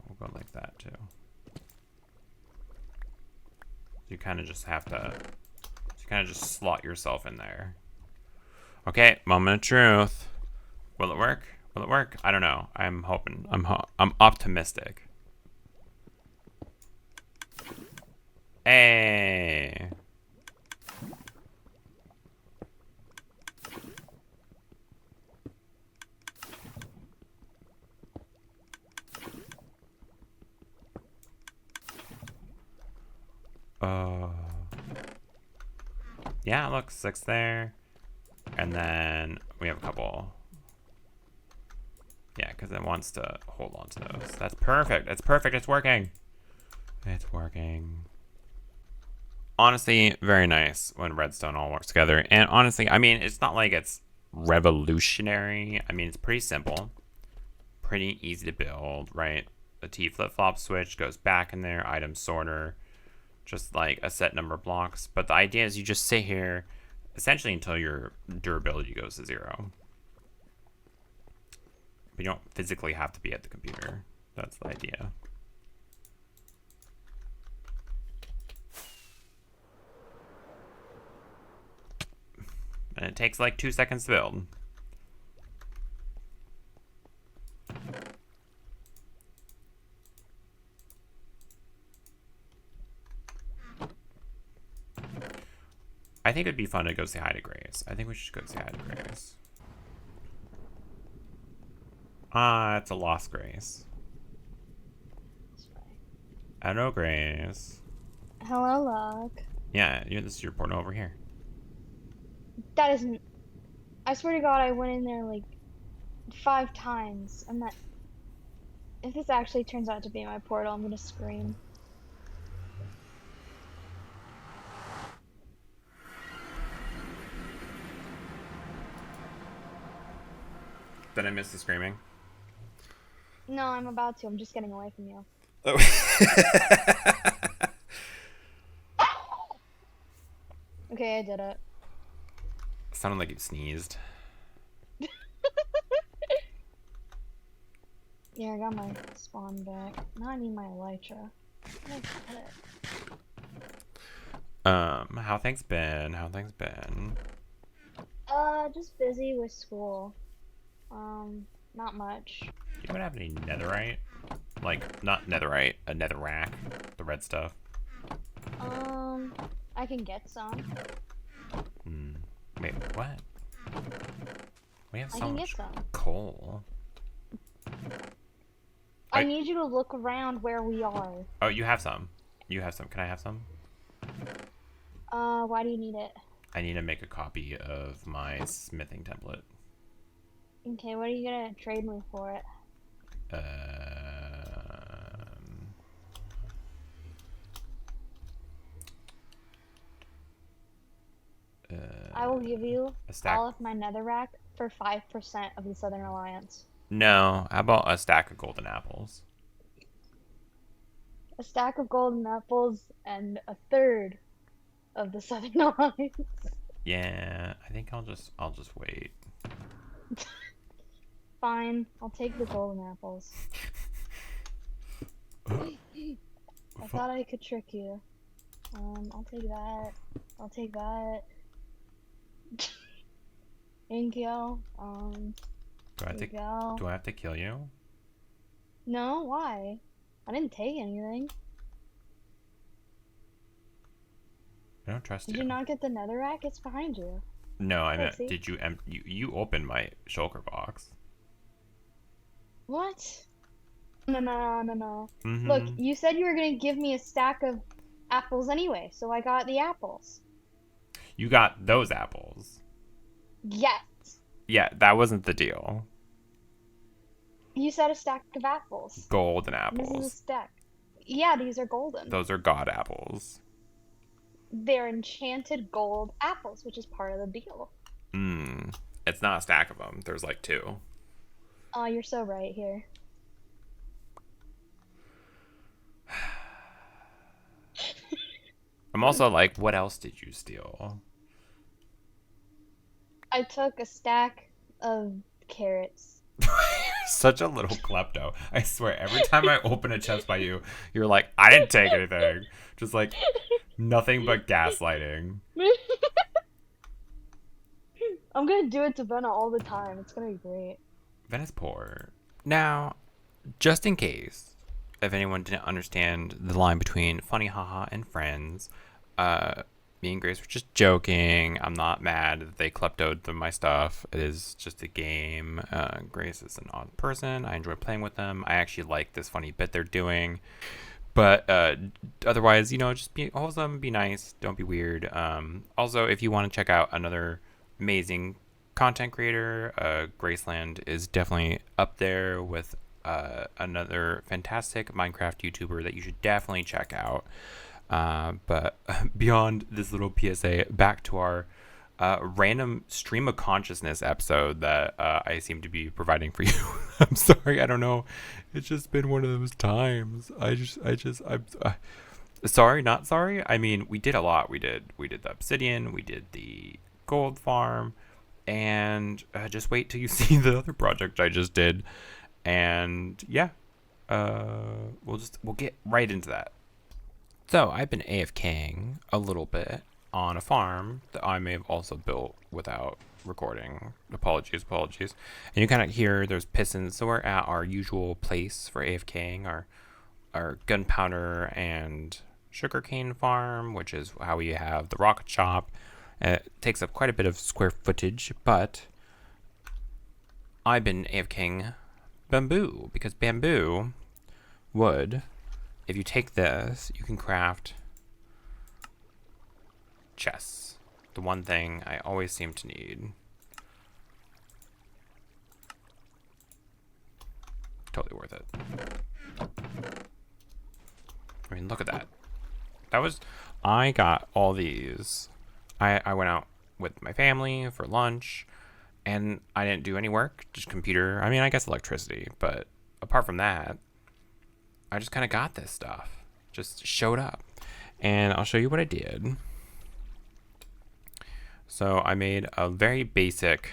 we'll go like that too. You kind of just have to. You kind of just slot yourself in there. Okay, moment of truth. Will it work? Will it work? I don't know. I'm hoping. I'm optimistic. Hey. Yeah, look, 6 there. And then we have a couple. Yeah, because it wants to hold on to those. That's perfect. It's perfect. It's working. It's working. Honestly, very nice when redstone all works together. And honestly, I mean, it's not like it's revolutionary. I mean, it's pretty simple. Pretty easy to build, right? The T flip-flop switch goes back in there. Item sorter. Just like a set number of blocks. But the idea is you just sit here essentially until your durability goes to 0. But you don't physically have to be at the computer. That's the idea. And it takes like 2 seconds to build. I think it'd be fun to go say hi to Grace. I think we should go say hi to Grace. Ah, it's a lost Grace. Hello, Grace. Hello, Luck. Yeah, this is your portal over here. That isn't. I swear to God, I went in there like 5 times. I'm not. If this actually turns out to be my portal, I'm gonna scream. Did I miss the screaming? No, I'm about to. I'm just getting away from you. Oh. Okay, I did it. Sounded like you sneezed. Yeah, I got my spawn back. Now I need my elytra. How things been? How things been? Just busy with school. Not much. You don't have any netherite? Like, not netherite, a netherrack. The red stuff. I can get some. Wait, what? We have I so can much get some. coal. I need you to look around where we are. Oh, you have some. You have some. Can I have some? Why do you need it? I need to make a copy of my smithing template. Okay, what are you gonna trade me for it? I will give you all of my netherrack for 5% of the Southern Alliance. No, how about a stack of golden apples? A stack of golden apples and 1/3 of the Southern Alliance. Yeah, I think I'll just wait. Fine, I'll take the golden apples. I thought I could trick you. I'll take that. I'll take that. Thank you. Do I have to kill you? No, why? I didn't take anything. I don't trust you. Did you not get the netherrack? It's behind you. No, I meant, did you you opened my shulker box? What? No. Mm-hmm. Look, you said you were gonna give me a stack of apples anyway, so I got the apples. You got those apples. Yes. Yeah, that wasn't the deal. You said a stack of apples. Golden apples. This is a stack. Yeah, these are golden. Those are god apples. They're enchanted gold apples, which is part of the deal. Mmm. It's not a stack of them. There's like two. Oh, you're so right here. I'm also like, what else did you steal? I took a stack of carrots. Such a little klepto. I swear, every time I open a chest by you, you're like, I didn't take anything. Just like nothing but gaslighting. I'm gonna do it to Benna all the time. It's gonna be great. Venice poor. Now, just in case, if anyone didn't understand the line between funny haha and friends, uh, me and Grace were just joking. I'm not mad that they kleptoed my stuff. It is just a game. Grace is an odd person. I enjoy playing with them. I actually like this funny bit they're doing. But otherwise, just be wholesome, be nice, don't be weird. Also, if you want to check out another amazing content creator, Graceland is definitely up there with another fantastic Minecraft YouTuber that you should definitely check out. But beyond this little PSA, back to our random stream of consciousness episode that I seem to be providing for you. I'm sorry, I don't know. It's just been one of those times. I'm sorry, not sorry. I mean, we did a lot. We did the obsidian, we did the gold farm, and just wait till you see the other project I just did. And yeah, we'll get right into that. So I've been AFKing a little bit on a farm that I may have also built without recording. Apologies. And you kind of hear there's pistons. So we're at our usual place for AFKing, our gunpowder and sugarcane farm, which is how we have the rocket shop. It takes up quite a bit of square footage, but I've been AFKing bamboo because bamboo wood. If you take this, you can craft chests. The one thing I always seem to need. Totally worth it. I mean, look at that. I got all these. I went out with my family for lunch, and I didn't do any work, just computer. I mean, I guess electricity, but apart from that, I just kind of got this stuff. Just showed up. And I'll show you what I did. So I made a very basic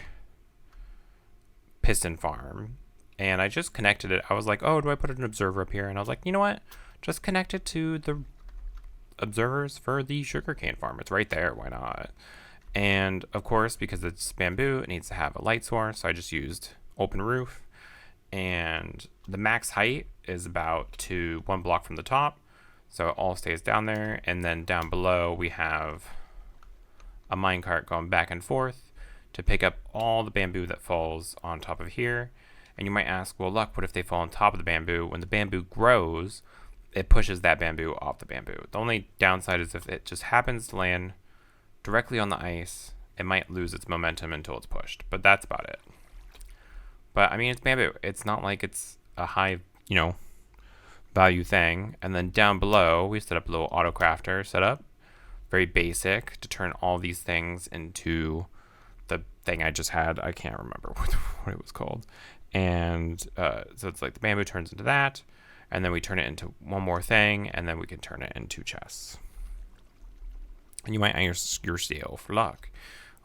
piston farm. And I just connected it. I was like, oh, do I put an observer up here? And I was like, you know what? Just connect it to the observers for the sugarcane farm. It's right there. Why not? And of course, because it's bamboo, it needs to have a light source. So I just used open roof. And the max height is about one block from the top, so it all stays down there. And then down below we have a minecart going back and forth to pick up all the bamboo that falls on top of here. And you might ask, well, Luck, what if they fall on top of the bamboo? When the bamboo grows, it pushes that bamboo off the bamboo. The only downside is if it just happens to land directly on the ice, it might lose its momentum until it's pushed. But that's about it. But I mean, it's bamboo. It's not like it's a high, value thing. And then down below, we set up a little auto crafter setup. Very basic to turn all these things into the thing I just had. I can't remember what it was called. And so it's like the bamboo turns into that. And then we turn it into one more thing. And then we can turn it into chests. And you might ask your steel for luck.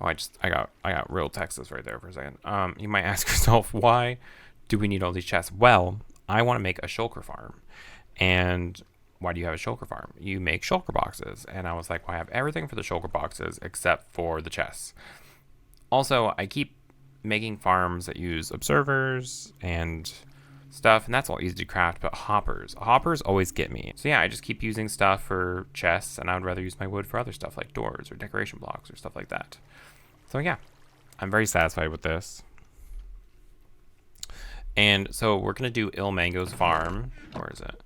Oh, I got real Texas right there for a second. You might ask yourself, why do we need all these chests? Well, I want to make a shulker farm. And why do you have a shulker farm? You make shulker boxes. And I was like, well, I have everything for the shulker boxes except for the chests. Also, I keep making farms that use observers and stuff, and that's all easy to craft, but hoppers always get me. So yeah, I just keep using stuff for chests, and I would rather use my wood for other stuff like doors or decoration blocks or stuff like that. So yeah, I'm very satisfied with this. And so we're gonna do Il Mango's farm. Where is it?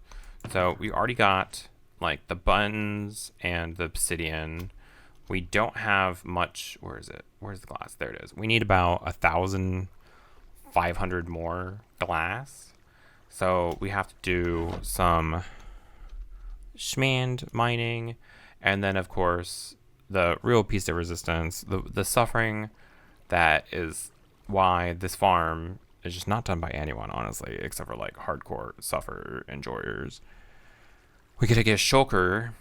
So we already got like the buttons and the obsidian. We don't have much. Where is it? Where's the glass? There it is. We need about 1,500 more glass. So we have to do some Schmand mining, and then of course the real piece of resistance, the suffering that is why this farm is just not done by anyone, honestly, except for like hardcore suffer enjoyers. We get to get Shulker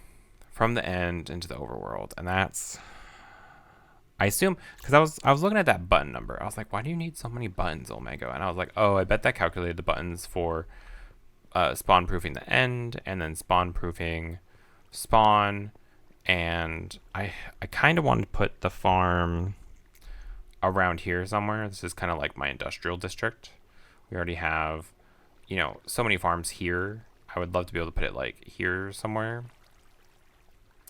from the end into the overworld, and that's, I assume, because I was looking at that button number. I was like, why do you need so many buttons, Omega? And I was like, oh, I bet that calculated the buttons for spawn proofing the end, and then spawn proofing spawn. And I kind of wanted to put the farm around here somewhere. This is kind of like my industrial district. We already have, so many farms here. I would love to be able to put it like here somewhere.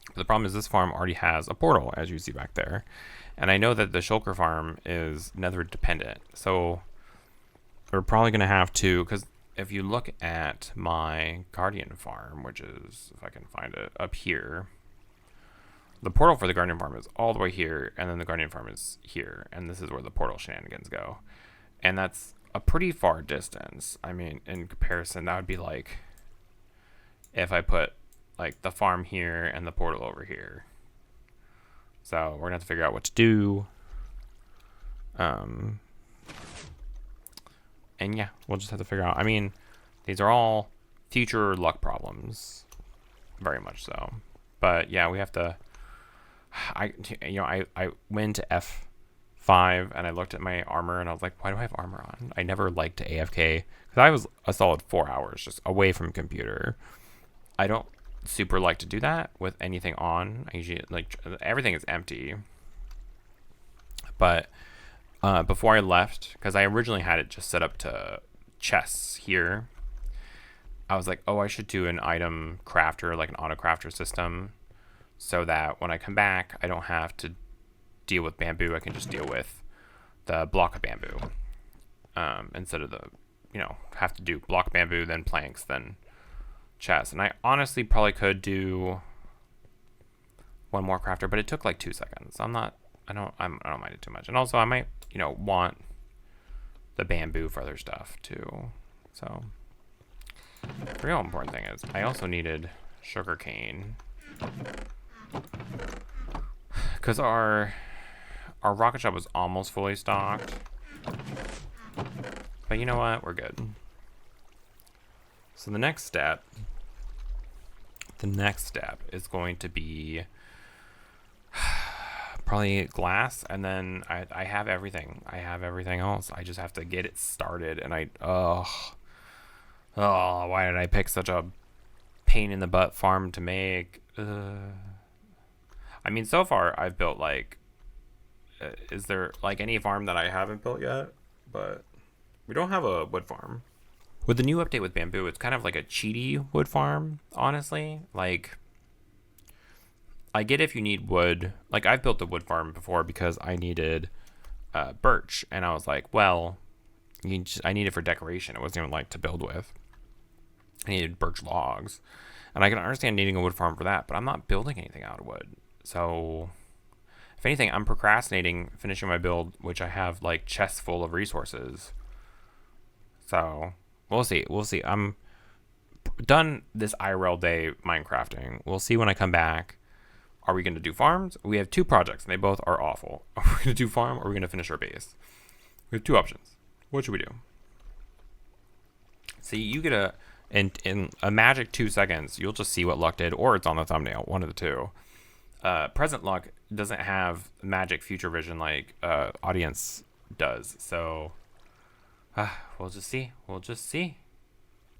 But the problem is this farm already has a portal, as you see back there. And I know that the Shulker farm is nether dependent. So we're probably going to have to, because if you look at my Guardian farm, which is, if I can find it, up here, the portal for the Guardian farm is all the way here, and then the Guardian farm is here. And this is where the portal shenanigans go. And that's a pretty far distance. I mean, in comparison, that would be like if I put like the farm here and the portal over here. So we're gonna have to figure out what to do. And yeah, we'll just have to figure out. I mean, these are all future luck problems, very much so. But yeah, we have to. I went to F5 and I looked at my armor and I was like, why do I have armor on? I never liked to AFK because I was a solid 4 hours just away from computer. I don't super like to do that with anything on. I usually like everything is empty. But before I left, because I originally had it just set up to chests here, I was like, oh, I should do an item crafter, like an auto crafter system, so that when I come back, I don't have to deal with bamboo. I can just deal with the block of bamboo instead of the, have to do block bamboo, then planks, then chest. And I honestly probably could do one more crafter, but it took like 2 seconds. I don't mind it too much. And also I might, want the bamboo for other stuff too. So the real important thing is I also needed sugar cane, because our rocket shop was almost fully stocked. But you know what? We're good. So the next step is going to be probably glass, and then I have everything. I have everything else. I just have to get it started, and why did I pick such a pain in the butt farm to make? I mean, so far I've built like, is there like any farm that I haven't built yet? But we don't have a wood farm. With the new update with bamboo, it's kind of like a cheaty wood farm, honestly. Like, I get if you need wood. Like, I've built a wood farm before because I needed birch. And I was like, well, I need it for decoration. It wasn't even like to build with. I needed birch logs. And I can understand needing a wood farm for that, but I'm not building anything out of wood. So, if anything, I'm procrastinating finishing my build, which I have like chests full of resources. So, we'll see. I'm done this IRL day Minecrafting. We'll see when I come back. Are we going to do farms? We have 2 projects, and they both are awful. Are we going to do farm, or are we going to finish our base? We have 2 options. What should we do? See, you get in a magic 2 seconds, you'll just see what luck did, or it's on the thumbnail, one of the two. Present luck doesn't have magic future vision like audience does, so we'll just see.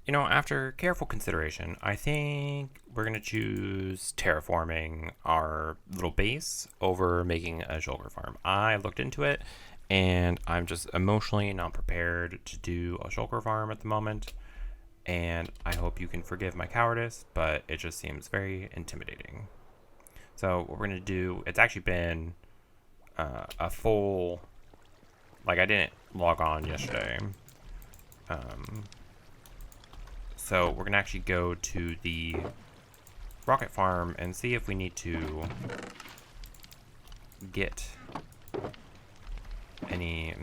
After careful consideration, I think we're going to choose terraforming our little base over making a shulker farm. I looked into it, and I'm just emotionally not prepared to do a shulker farm at the moment. And I hope you can forgive my cowardice, but it just seems very intimidating. So what we're going to do, it's actually been a full, like I didn't log on yesterday. So we're going to actually go to the rocket farm and see if we need to get any...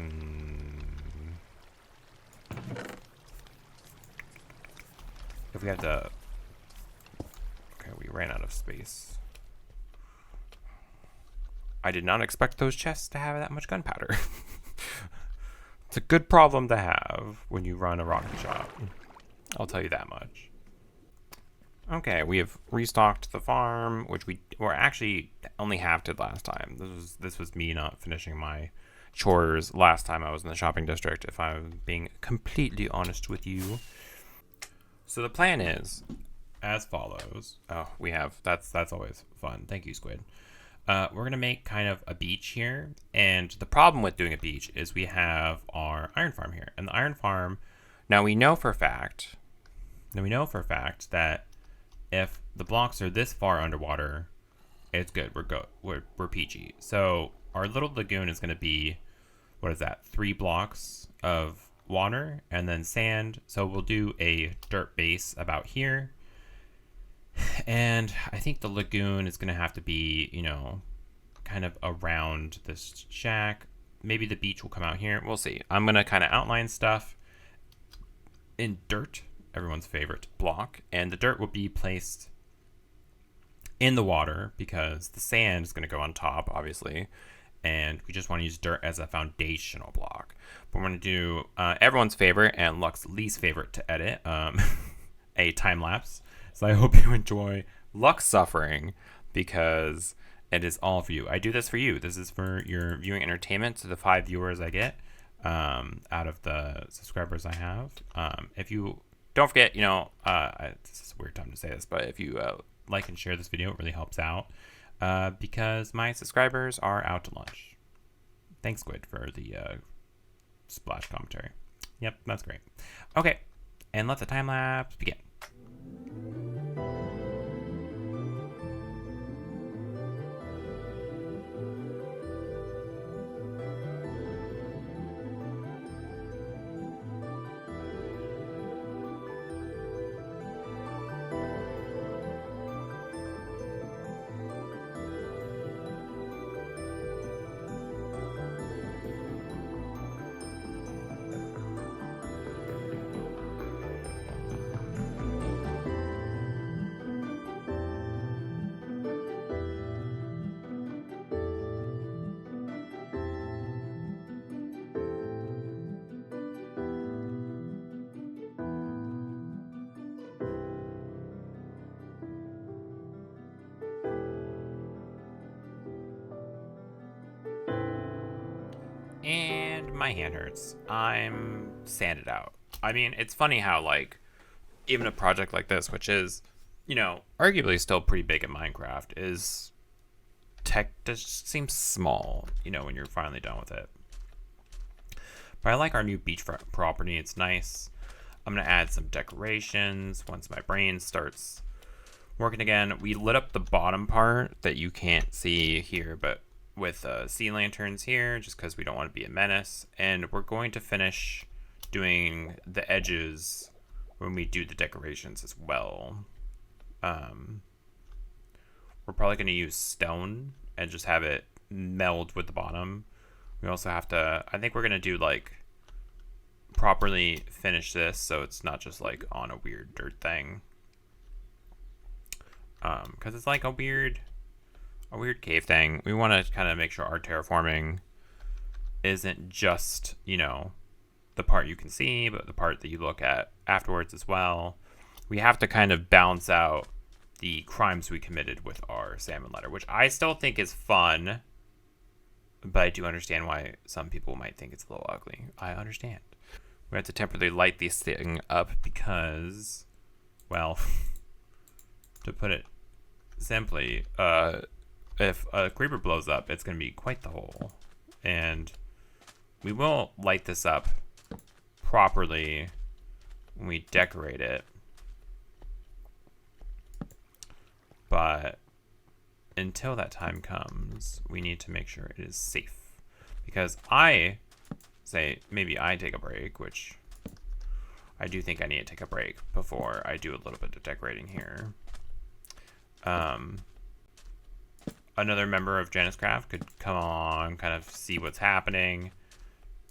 if we have to ran out of space. I did not expect those chests to have that much gunpowder. It's a good problem to have when you run a rocket shop. I'll tell you that much. Okay, we have restocked the farm, which we were actually only half did last time. This was me not finishing my chores last time I was in the shopping district, if I'm being completely honest with you. So the plan is as follows. Oh, we have that's always fun. Thank you, Squid. We're gonna make kind of a beach here, and the problem with doing a beach is we have our iron farm here, and the iron farm. Now we know for a fact that if the blocks are this far underwater, it's good. We're peachy. So our little lagoon is gonna be, what is that? 3 blocks of water and then sand. So we'll do a dirt base about here. And I think the lagoon is going to have to be, you know, kind of around this shack. Maybe the beach will come out here. We'll see. I'm going to kind of outline stuff in dirt, everyone's favorite block. And the dirt will be placed in the water because the sand is going to go on top, obviously. And we just want to use dirt as a foundational block. But we're going to do everyone's favorite and Luck's least favorite to edit, a time lapse. So I hope you enjoy Luck's suffering because it is all for you. I do this for you. This is for your viewing entertainment to the 5 viewers I get out of the subscribers I have. If you don't forget, you know, this is a weird time to say this, but if you like and share this video, it really helps out because my subscribers are out to lunch. Thanks, Squid, for the splash commentary. Yep, that's great. Okay, and let the time lapse begin. And my hand hurts. I'm sanded out. I mean, it's funny how, like, even a project like this, which is, you know, arguably still pretty big in Minecraft, is just seems small, you know, when you're finally done with it. But I like our new beachfront property. It's nice. I'm going to add some decorations once my brain starts working again. We lit up the bottom part that you can't see here, but with sea lanterns here, just because we don't want to be a menace. And we're going to finish doing the edges when we do the decorations as well. We're probably going to use stone and just have it meld with the bottom. We also have to, I think we're going to do like properly finish this so it's not just like on a weird dirt thing. Because it's like a weird cave thing. We want to kind of make sure our terraforming isn't just, you know, the part you can see, but the part that you look at afterwards as well. We have to kind of balance out the crimes we committed with our salmon letter, which I still think is fun, but I do understand why some people might think it's a little ugly. I understand. We have to temporarily light this thing up because, well, to put it simply, if a creeper blows up, it's going to be quite the hole. And we will light this up properly when we decorate it. But until that time comes, we need to make sure it is safe. Because I say maybe I take a break, which I do think I need to take a break before I do a little bit of decorating here. Another member of Januscraft could come on, kind of see what's happening,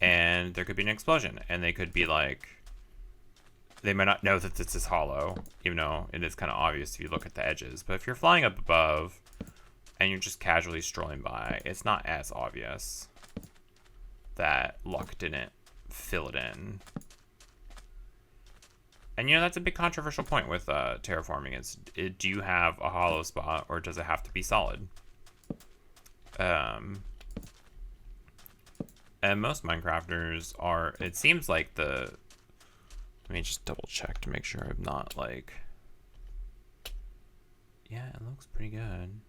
and there could be an explosion, and they could be like, they might not know that this is hollow, even though it is kind of obvious if you look at the edges. But if you're flying up above and you're just casually strolling by, it's not as obvious that luck didn't fill it in. And that's a big controversial point with terraforming is, do you have a hollow spot or does it have to be solid? And most Minecrafters are, it seems like let me just double check to make sure I'm not like, yeah, it looks pretty good.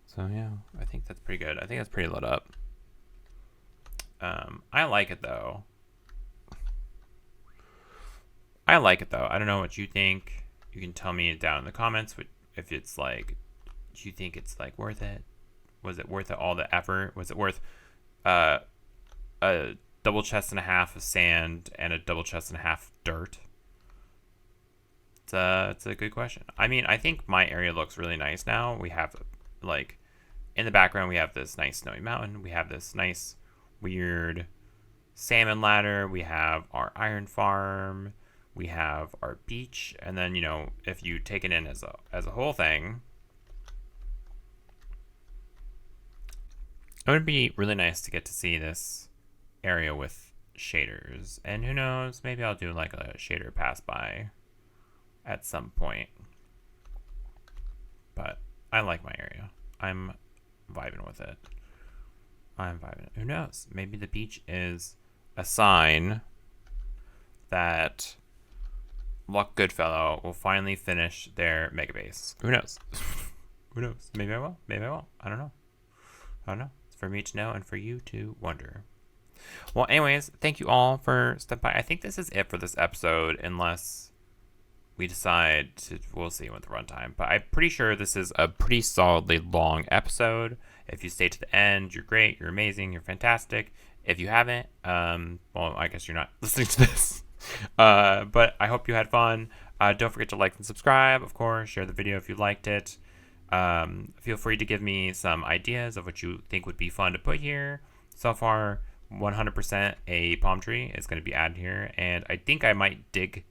So yeah, I think that's pretty good. I think that's pretty lit up. I like it though. I don't know what you think. You can tell me down in the comments if it's like, do you think it's like worth it? Was it worth it, all the effort? Was it worth a double chest and a half of sand and a double chest and a half dirt? It's a good question. I mean, I think my area looks really nice now. We have, like, in the background, we have this nice snowy mountain. We have this nice, weird salmon ladder. We have our iron farm. We have our beach. And then, if you take it in as a whole thing, it would be really nice to get to see this area with shaders. And who knows, maybe I'll do like a shader pass by at some point. But I like my area. I'm vibing with it. Who knows? Maybe the beach is a sign that Luck Goodfellow will finally finish their mega base. Who knows? Who knows? Maybe I will. Maybe I won't. I don't know. It's for me to know and for you to wonder. Well, anyways, thank you all for stepping by. I think this is it for this episode, unless we decide to, we'll see with the runtime. But I'm pretty sure this is a pretty solidly long episode. If you stay to the end, you're great, you're amazing, you're fantastic. If you haven't, well, I guess you're not listening to this. But I hope you had fun. Don't forget to like and subscribe, of course. Share the video if you liked it. Feel free to give me some ideas of what you think would be fun to put here. So far, 100% a palm tree is going to be added here. And I think I might dig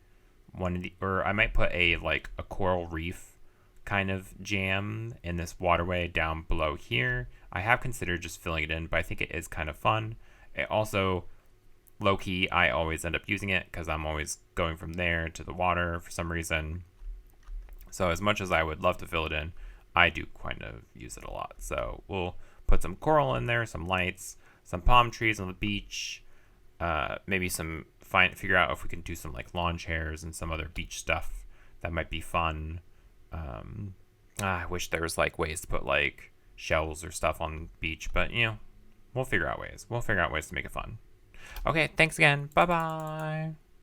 I might put a coral reef kind of jam in this waterway down below here. I have considered just filling it in, but I think it is kind of fun. It also, low-key, I always end up using it because I'm always going from there to the water for some reason. So as much as I would love to fill it in, I do kind of use it a lot. So we'll put some coral in there, some lights, some palm trees on the beach, maybe figure out if we can do some lawn chairs and some other beach stuff that might be fun. I wish there was ways to put shells or stuff on the beach, but we'll figure out ways. We'll figure out ways to make it fun. Okay, thanks again. Bye-bye.